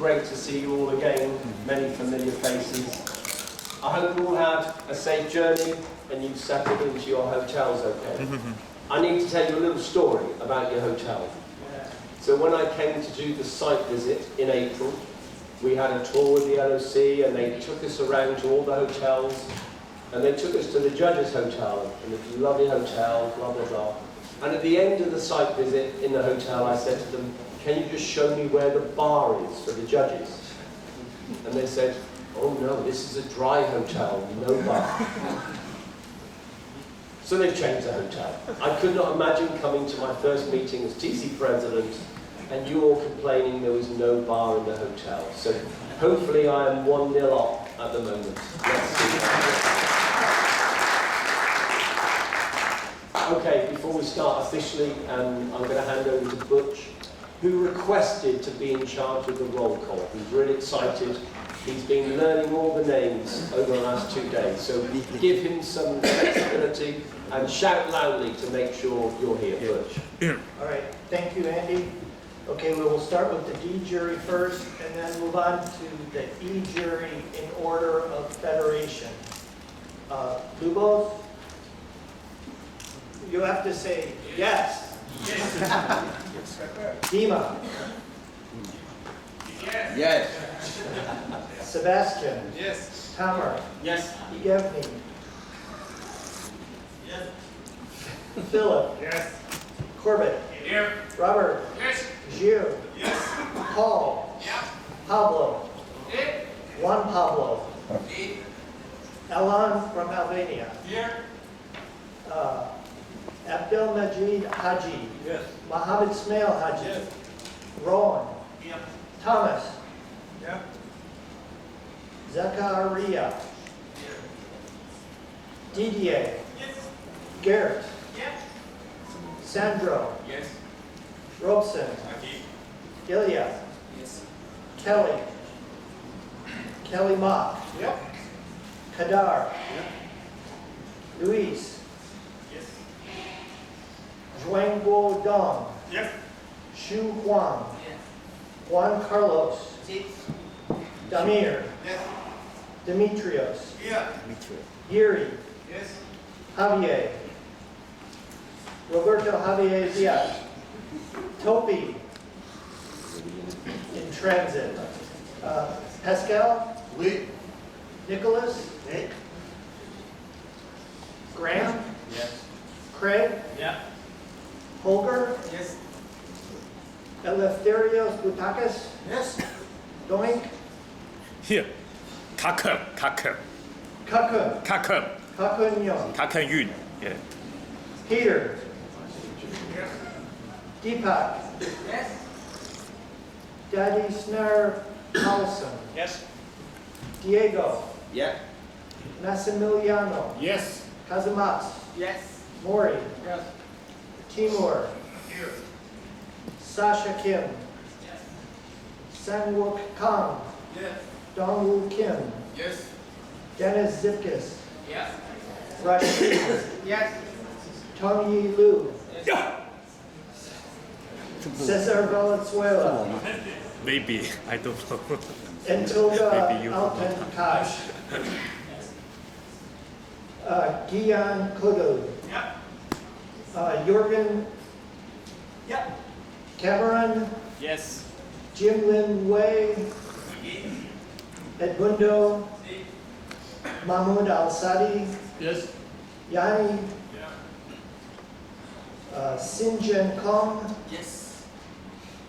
great to see you all again, many familiar faces. I hope you all had a safe journey and you've settled into your hotels okay. I need to tell you a little story about your hotel. So when I came to do the site visit in April, we had a tour with the LOC and they took us around to all the hotels and they took us to the judge's hotel, and it's a lovely hotel, blah, blah, blah. And at the end of the site visit in the hotel, I said to them, can you just show me where the bar is for the judges? And they said, oh no, this is a dry hotel, no bar. So they've changed the hotel. I could not imagine coming to my first meeting as TC president and you all complaining there was no bar in the hotel. So hopefully I am 1-0 up at the moment. Let's see. Okay, before we start officially, I'm going to hand over to Butch, who requested to be in charge of the roll call. He's really excited. He's been learning all the names over the last 2 days, so give him some flexibility and shout loudly to make sure you're here, Butch. All right, thank you, Andy. Okay, we will start with the D jury first, and then move on to the E jury in order of federation. Lubos, you have to say yes. Yes. Dima. Yes. Yes. Sebastian. Yes. Tamar. Yes. Evgeny. Yes. Philip. Yes. Corbett. Here. Robert. Yes. Gilles. Yes. Paul. Yeah. Pablo. Here. Juan Pablo. Here. Alan from Albania. Here. Abdelmajid Haji. Yes. Mohammed Smail Haji. Yes. Rowan. Yeah. Thomas. Yeah. Zachariah. Didier. Yes. Garrett. Yeah. Sandro. Yes. Robson. Okay. Ilya. Yes. Kelly. Kelly Mock. Yep. Kadar. Yeah. Luis. Yes. Zhuangguo Dong. Yes. Xu Huang. Yes. Juan Carlos. Yes. Damir. Yes. Demetrios. Yeah. Yuri. Yes. Javier. Roberto Javier Diaz. Topi. In transit. Pascal. Oui. Nicholas. Oui. Graham. Yes. Craig. Yeah. Holger. Yes. Eleftherios Boutakis. Yes. Doink. Here, Kakun, Kakun. Kakun, Kakun Yong. Kakun Yun. Yeah. Peter. Yes. Deepak. Yes. Daddy Snar Carlson. Yes. Diego. Yeah. Massimiliano. Yes. Kazumatsu. Yes. Mori. Yes. Timur. Here. Sasha Kim. Yes. Sang-wook Kang. Yes. Dongwoo Kim. Yes. Dennis Zipkis. Yes. Rashid. Yes. Tong Yi Lu. Yeah. Cesar Valenzuela. Maybe, I don't know. And Tilda Maybe you Alton Kash. Gian Kudu. Yeah. Jürgen Yeah. Cameron. Yes. Jim Lin Wei. Edmundo. Mahmoud Al-Sadi. Yes. Yani. Yeah. Sinjen Kong. Yes.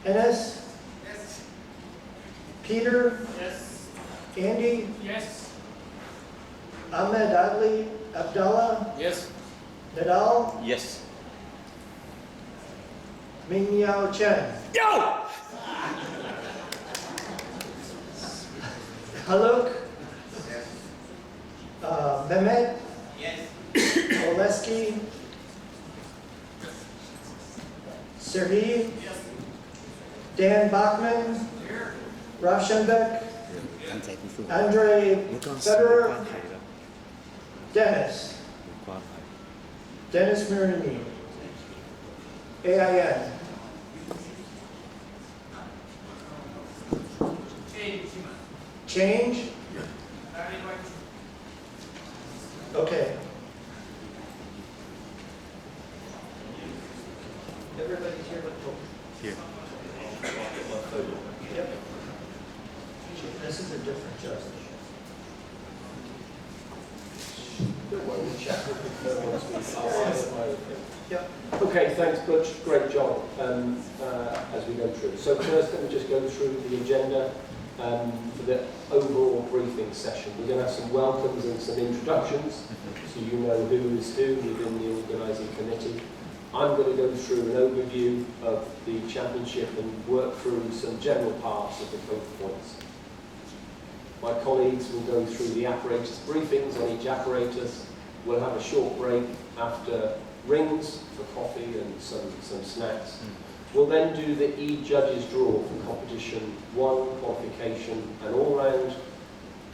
Enes. Yes. Peter. Yes. Andy. Yes. Ahmed Adli. Abdallah. Yes. Nadal. Yes. Ming Yao Chen. Yo! Haluk. Mehmet. Yes. Oleski. Serhiy. Yes. Dan Bachman. Here. Rafshanbek. 刚才不是我 Andre 我刚死 Federer. 关台了， Dennis. 我关台。 Dennis Marini. AIN. Change? Okay. Everybody's here but Toby. Here. Yep. This is a different judge. Yep. Okay, thanks Butch, great job as we go through. So first let me just go through the agenda for the overall briefing session. We're going to have some welcomes and some introductions so you know who is who within the organising committee. I'm going to go through an overview of the championship and work through some general parts of the focal points. My colleagues will go through the apparatus briefings on each apparatus. We'll have a short break after rings for coffee and some snacks. We'll then do the E-Judges draw for competition 1, qualification and all-round.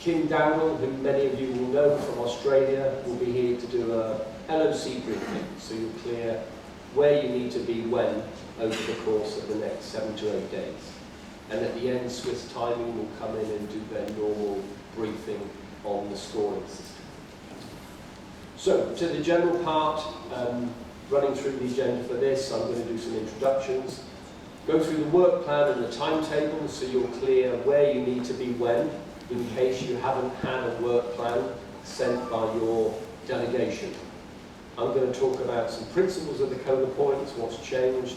Kim Dowdell, who many of you will know from Australia, will be here to do a LOC briefing, so you'll clear where you need to be when over the course of the next 7 to 8 days. And at the end, Swiss Timing will come in and do their normal briefing on the scoring system. So, to the general part, running through the agenda for this, I'm going to do some introductions, go through the work plan and the timetable so you're clear where you need to be when, in case you haven't had a work plan sent by your delegation. I'm going to talk about some principles of the code of points, what's changed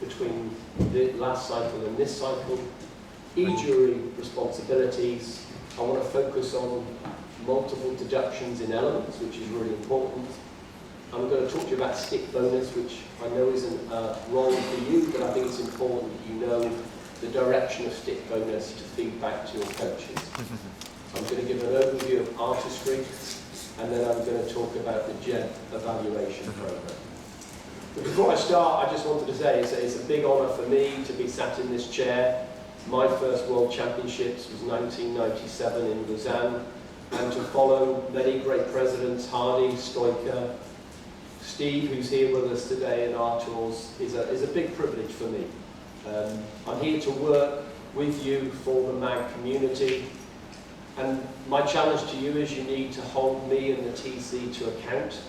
between the last cycle and this cycle, e-jury responsibilities. I want to focus on multiple deductions in elements, which is really important. I'm going to talk to you about stick bonus, which I know isn't wrong for you, but I think it's important that you know the direction of stick bonus to feed back to your coaches. I'm going to give an overview of artistry, and then I'm going to talk about the JED evaluation program. But before I start, I just wanted to say it's a big honour for me to be sat in this chair. My first World Championships was 1997 in Lausanne, and to follow many great presidents, Hardy, Stoiker, Steve, who's here with us today in our tours, is a big privilege for me. I'm here to work with you for the MAG community, and my challenge to you is you need to hold me and the TC to account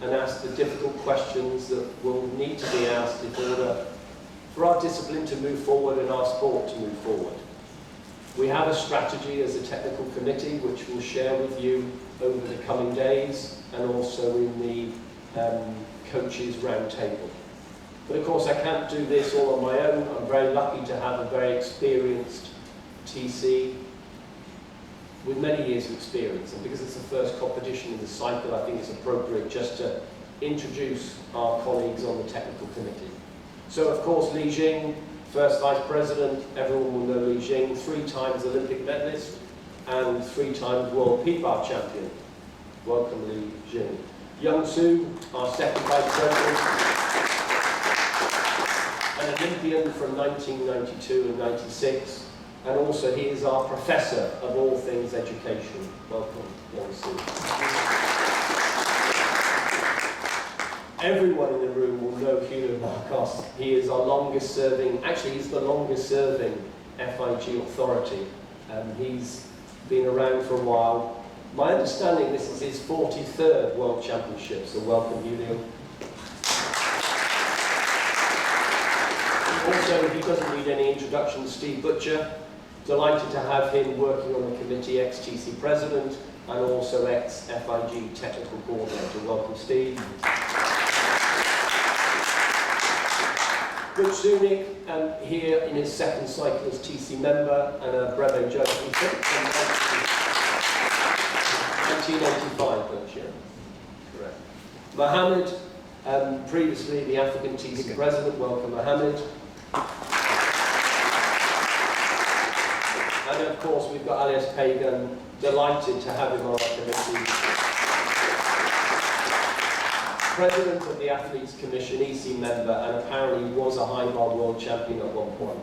and ask the difficult questions that will need to be asked in order for our discipline to move forward and our sport to move forward. We have a strategy as a technical committee which we'll share with you over the coming days and also in the coaches roundtable. But of course I can't do this all on my own. I'm very lucky to have a very experienced TC with many years of experience, and because it's the first competition in the cycle, I think it's appropriate just to introduce our colleagues on the technical committee. So of course Li Jing, first Vice President, everyone will know Li Jing, 3 times Olympic medalist and 3 times World P-Bar champion. Welcome Li Jing. Young Soo, our second Vice President, an Olympian from 1992 and 96, and also he is our Professor of all things education. Welcome, Young Soo. Everyone in the room will know Hugh Marcos. He is our longest serving, actually he's the longest serving FIG authority. He's been around for a while. My understanding this is his 43rd World Championship, so welcome Julio. Also, he doesn't need any introduction, Steve Butcher. Delighted to have him working on the committee, ex-TC President and also ex-FIG Technical Coordinator. Welcome Steve. Butch Zunick, here in his second cycle as TC member and a brevet judge from 1985, Butch, yeah? Correct. Mohammed, previously the African TC President. Welcome Mohammed. And of course we've got Alias Pagan, delighted to have him on our committee. President of the Athletes Commission, EC member, and apparently was a high bar world champion at one point.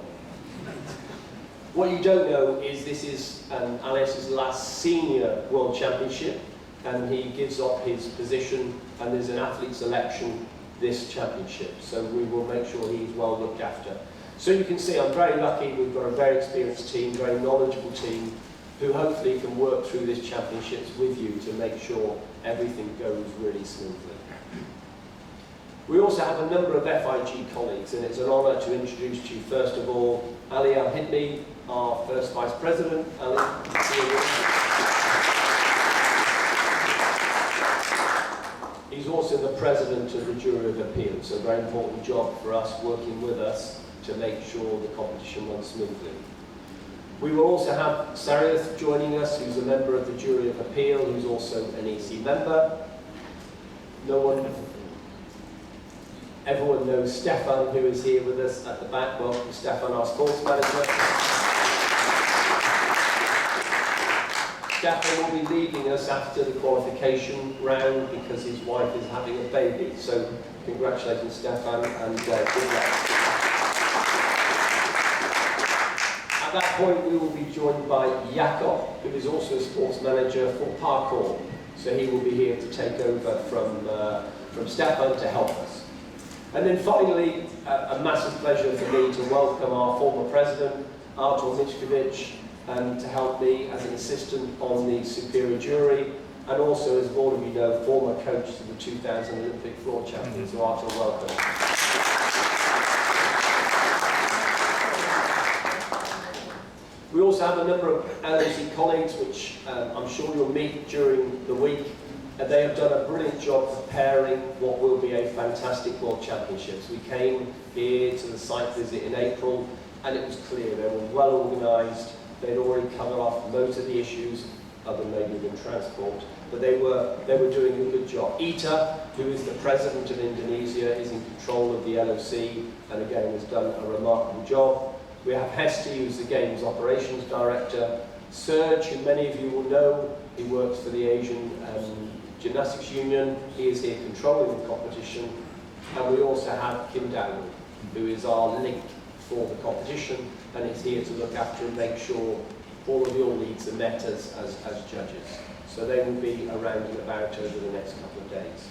What you don't know is this is Alias's last senior world championship, and he gives up his position, and there's an athlete selection this championship, so we will make sure he's well looked after. So you can see I'm very lucky, we've got a very experienced team, very knowledgeable team, who hopefully can work through this championships with you to make sure everything goes really smoothly. We also have a number of FIG colleagues, and it's an honour to introduce to you first of all Ali Al-Hidmi, our first Vice President. Ali, he's also the President of the Jury of Appeal, so a very important job for us, working with us to make sure the competition runs smoothly. We will also have Sarith joining us, who's a member of the Jury of Appeal, who's also an EC member. Everyone knows Stefan, who is here with us at the back. Welcome, Stefan, our sports manager. Stefan will be leaving us after the qualification round because his wife is having a baby. So congratulations, Stefan, and good luck. At that point, we will be joined by Jakob, who is also a sports manager for parkour. So he will be here to take over from Stefan to help us. And then finally, a massive pleasure for me to welcome our former president, Artur Michkovic, to help me as an assistant on the superior jury, and also, as all of you know, former coach to the 2000 Olympic floor champions. So Artur, welcome. We also have a number of LOC colleagues, which I'm sure you'll meet during the week. And they have done a brilliant job preparing what will be a fantastic World Championships. We came here to the site visit in April, and it was clear they were well organised. They'd already covered off most of the issues, other than maybe than transport, but they were doing a good job. Ita, who is the president of Indonesia, is in control of the LOC, and again has done a remarkable job. We have Hesti, who's the Games Operations Director. Serge, who many of you will know, he works for the Asian Gymnastics Union. He is here controlling the competition. And we also have Kim Dowell, who is our link for the competition, and is here to look after and make sure all of your needs are met as judges. So they will be around and about over the next couple of days.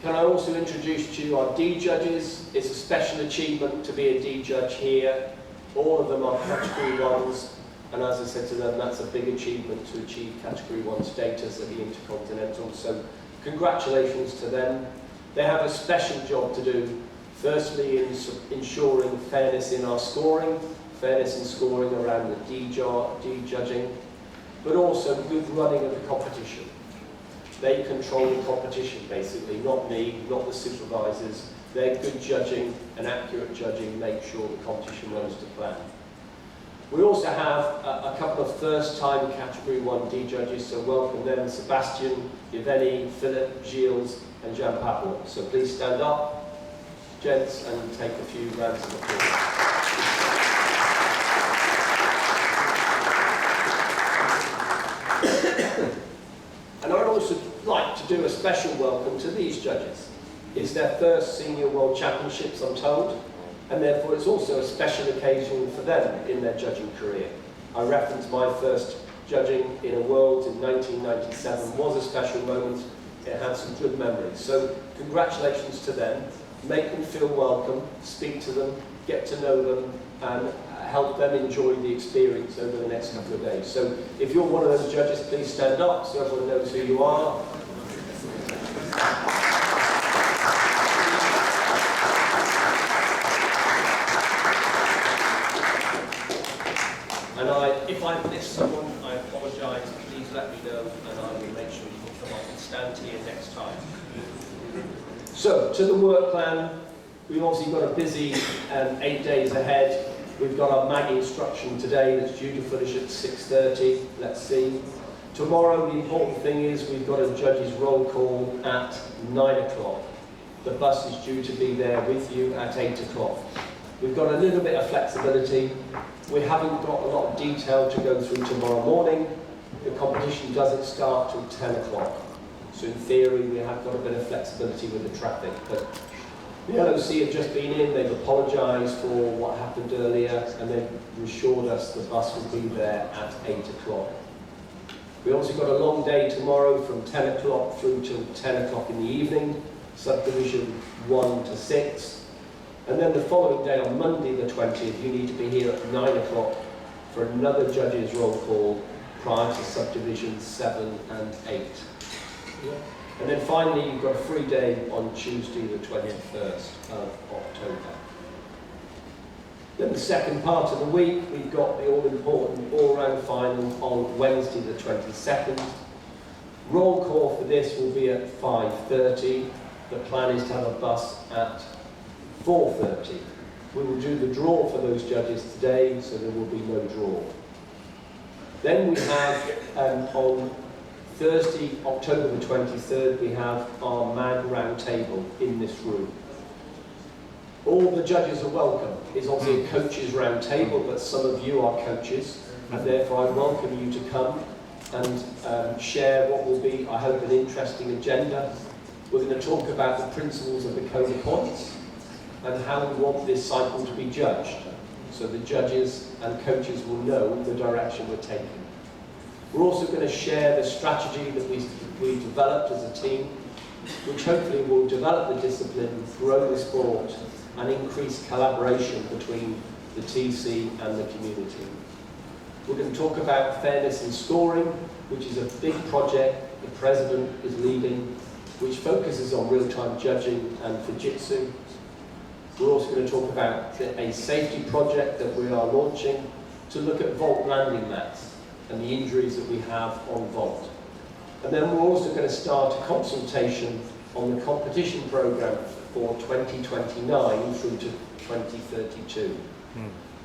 Can I also introduce to you our D judges? It's a special achievement to be a D judge here. All of them are category ones, and as I said to them, that's a big achievement to achieve category 1 status at the Intercontinental. So congratulations to them. They have a special job to do, firstly in ensuring fairness in our scoring, fairness in scoring around the D judging, but also good running of the competition. They control the competition, basically, not me, not the supervisors. Their good judging and accurate judging make sure the competition runs to plan. We also have a couple of first-time Category 1 D judges, so welcome them, Sebastian, Yevgeny, Philip, Gilles, and Jean Pablo. So please stand up, gents, and take a few rounds of applause. And I'd also like to do a special welcome to these judges. It's their first Senior World Championships, I'm told, and therefore it's also a special occasion for them in their judging career. I referenced my first judging in a World in 1997 was a special moment. It had some good memories. So congratulations to them. Make them feel welcome, speak to them, get to know them, and help them enjoy the experience over the next couple of days. So if you're one of those judges, please stand up so everyone knows who you are. And if I miss someone, I apologise. Please let me know, and I will make sure you can come up and stand here next time. So, to the work plan, we've obviously got a busy 8 days ahead. We've got our Maggie instruction today that's due to finish at 6:30. Let's see. Tomorrow, the important thing is we've got a judge's roll call at 9 o'clock. The bus is due to be there with you at 8 o'clock. We've got a little bit of flexibility. We haven't got a lot of detail to go through tomorrow morning. The competition doesn't start till 10 o'clock. So in theory, we have got a bit of flexibility with the traffic. But the LOC have just been in, they've apologised for what happened earlier, and they've assured us the bus will be there at 8 o'clock. We also got a long day tomorrow from 10 o'clock through till 10 o'clock in the evening, subdivision 1 to 6. And then the following day, on Monday the 20th, you need to be here at 9 o'clock for another judges' roll call prior to subdivisions 7 and 8. And then finally, you've got a free day on Tuesday the 21st of October. Then the second part of the week, we've got the all-important all-round final on Wednesday the 22nd. Roll call for this will be at 5:30. The plan is to have a bus at 4:30. We will do the draw for those judges today, so there will be no draw. Then we have, on Thursday, October the 23rd, we have our MAG round table in this room. All the judges are welcome. It's obviously a coaches round table, but some of you are coaches, and therefore I welcome you to come and share what will be, I hope, an interesting agenda. We're going to talk about the principles of the Code of Points and how we want this cycle to be judged, so the judges and coaches will know the direction we're taking. We're also going to share the strategy that we developed as a team, which hopefully will develop the discipline, grow the sport, and increase collaboration between the TC and the community. We're going to talk about fairness in scoring, which is a big project the President is leading, which focuses on real-time judging and Fujitsu. We're also going to talk about a safety project that we are launching to look at vault landing mats and the injuries that we have on vault. And then we're also going to start a consultation on the competition programme for 2029 through to 2032.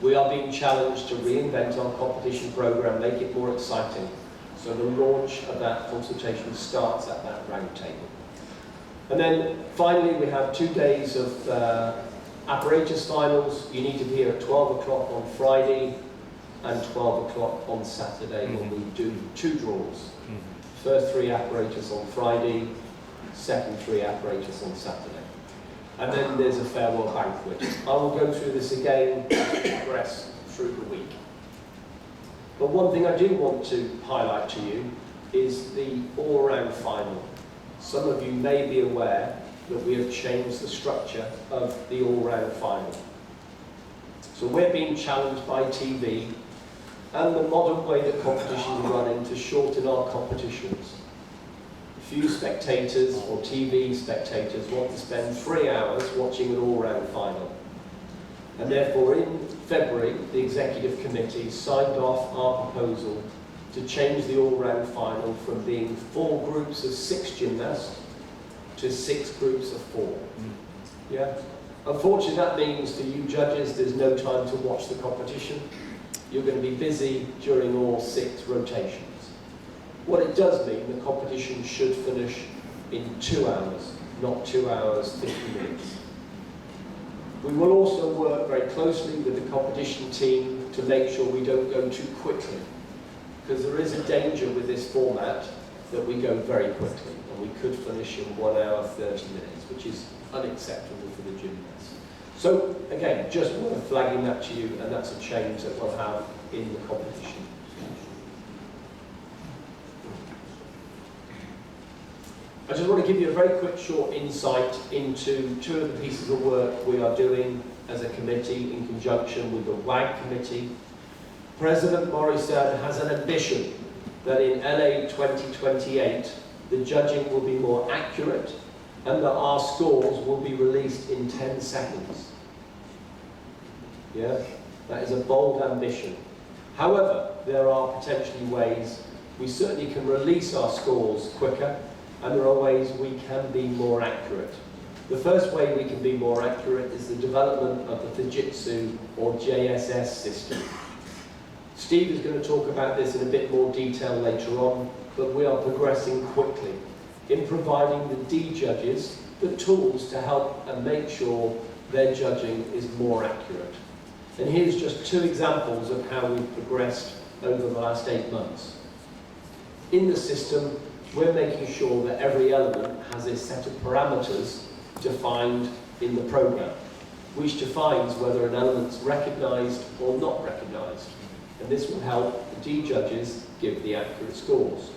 We are being challenged to reinvent our competition programme, make it more exciting. So the launch of that consultation starts at that round table. And then finally, we have 2 days of apparatus finals. You need to be here at 12 o'clock on Friday and 12 o'clock on Saturday when we do 2 draws. First 3 apparatus on Friday, second 3 apparatus on Saturday. And then there's a farewell banquet. I will go through this again as we progress through the week. But one thing I do want to highlight to you is the all-round final. Some of you may be aware that we have changed the structure of the all-round final. So we're being challenged by TV and the modern way that competitions are running to shorten our competitions. Few spectators or TV spectators want to spend 3 hours watching an all-round final. And therefore in February, the Executive Committee signed off our proposal to change the all-round final from being 4 groups of 6 gymnasts to 6 groups of 4. Yeah. Unfortunately, that means for you judges, there's no time to watch the competition. You're going to be busy during all 6 rotations. What it does mean, the competition should finish in 2 hours, not 2 hours, 50 minutes. We will also work very closely with the competition team to make sure we don't go too quickly, because there is a danger with this format that we go very quickly, and we could finish in 1 hour, 30 minutes, which is unacceptable for the gymnasts. So, again, just worth flagging that to you, and that's a change that we'll have in the competition. I just want to give you a very quick short insight into 2 of the pieces of work we are doing as a committee in conjunction with the WAG committee. President Morrison has an ambition that in LA 2028 the judging will be more accurate and that our scores will be released in 10 seconds. Yeah, that is a bold ambition. However, there are potentially ways we certainly can release our scores quicker, and there are ways we can be more accurate. The first way we can be more accurate is the development of the Fujitsu or JSS system. Steve is going to talk about this in a bit more detail later on, but we are progressing quickly in providing the D judges the tools to help and make sure their judging is more accurate. And here's just 2 examples of how we've progressed over the last 8 months. In the system, we're making sure that every element has a set of parameters defined in the program, which defines whether an element's recognised or not recognised. And this will help the D judges give the accurate scores.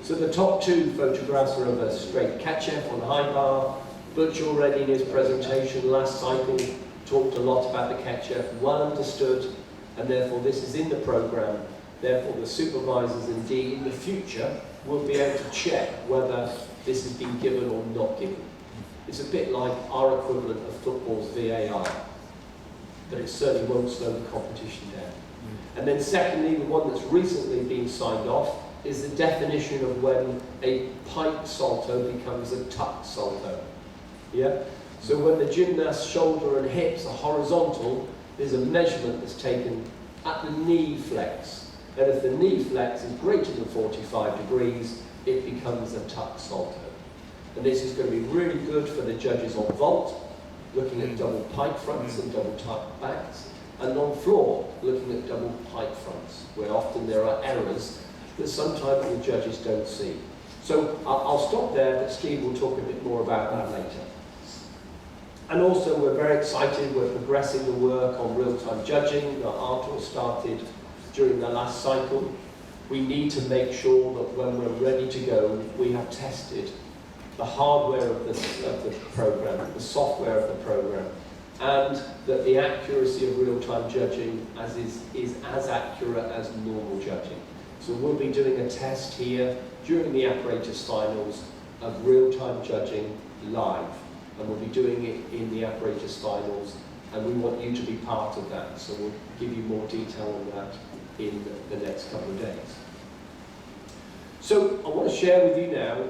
So the top 2 photographs are of a straight catch-up on high bar Butch already in his presentation last cycle talked a lot about the catcher, well understood, and therefore this is in the programme. Therefore the supervisors indeed in the future will be able to check whether this has been given or not given. It's a bit like our equivalent of football's VAR, but it certainly won't slow the competition down. And then secondly, the one that's recently been signed off is the definition of when a pipe salto becomes a tuck salto. Yeah? So when the gymnast's shoulder and hips are horizontal, there's a measurement that's taken at the knee flex. And if the knee flex is greater than 45 degrees, it becomes a tuck salto. And this is going to be really good for the judges on vault, looking at double pike fronts and double tuck backs, and on floor, looking at double pike fronts, where often there are errors that sometimes the judges don't see. So I'll stop there, but Steve will talk a bit more about that later. And also we're very excited, we're progressing the work on real-time judging that Artur started during the last cycle. We need to make sure that when we're ready to go, we have tested the hardware of the program, the software of the program, and that the accuracy of real-time judging is as accurate as normal judging. So we'll be doing a test here during the apparatus finals of real-time judging live, and we'll be doing it in the apparatus finals, and we want you to be part of that. So we'll give you more detail on that in the next couple of days. So I want to share with you now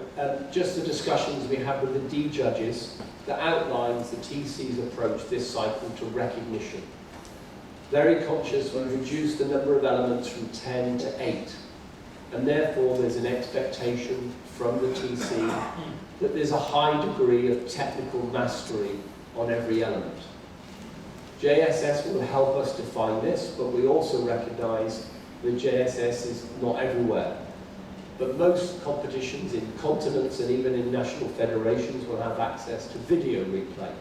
just the discussions we had with the D judges that outlines the TC's approach this cycle to recognition. Very conscious, we've reduced the number of elements from 10 to 8, and therefore there's an expectation from the TC that there's a high degree of technical mastery on every element. JSS will help us define this, but we also recognise that JSS is not everywhere. But most competitions in continents and even in national federations will have access to video replay.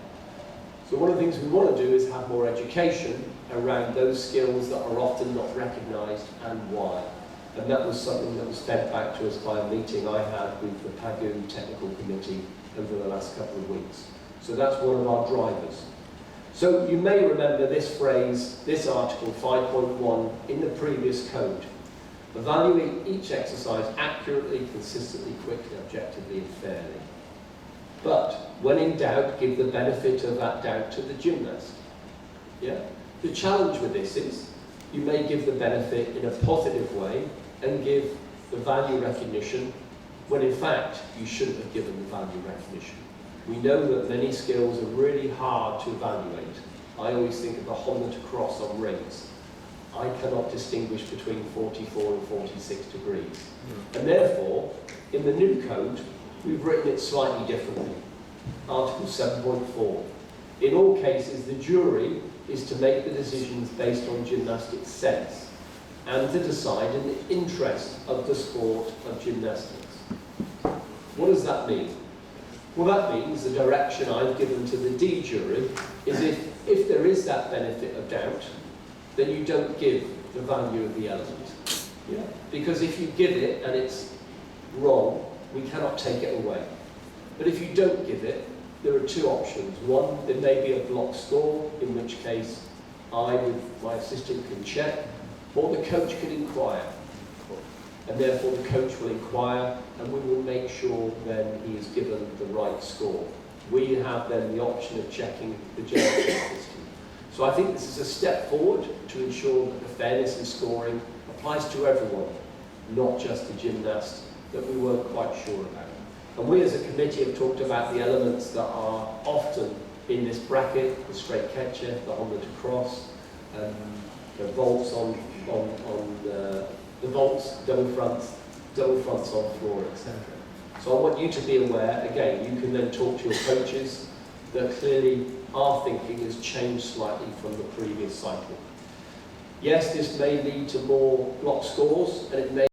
So one of the things we want to do is have more education around those skills that are often not recognised and why. And that was something that was fed back to us by a meeting I had with the PAGU Technical Committee over the last couple of weeks. So that's one of our drivers. So you may remember this phrase, this article 5.1 in the previous code. Evaluate each exercise accurately, consistently, quickly, objectively and fairly. But when in doubt, give the benefit of that doubt to the gymnast. Yeah? The challenge with this is you may give the benefit in a positive way and give the value recognition when in fact you shouldn't have given the value recognition. We know that many skills are really hard to evaluate. I always think of the Honda to cross on rings. I cannot distinguish between 44 and 46 degrees. And therefore, in the new code, we've written it slightly differently. Article 7.4. In all cases, the jury is to make the decisions based on gymnastic sense and to decide in the interest of the sport of gymnastics. What does that mean? Well, that means the direction I've given to the D jury is if there is that benefit of doubt, then you don't give the value of the element. Yeah? Because if you give it and it's wrong, we cannot take it away. But if you don't give it, there are two options. One, there may be a block score, in which case I, with my assistant, can check, or the coach can inquire. And therefore the coach will inquire, and we will make sure then he is given the right score. We have then the option of checking the general system. So I think this is a step forward to ensure that the fairness in scoring applies to everyone, not just the gymnast that we weren't quite sure about. And we as a committee have talked about the elements that are often in this bracket, the straight catcher, the Honda to cross, the vaults the vaults, double fronts on floor, etc. So I want you to be aware, again, you can then talk to your coaches, that clearly our thinking has changed slightly from the previous cycle. Yes, this may lead to more block scores, and it may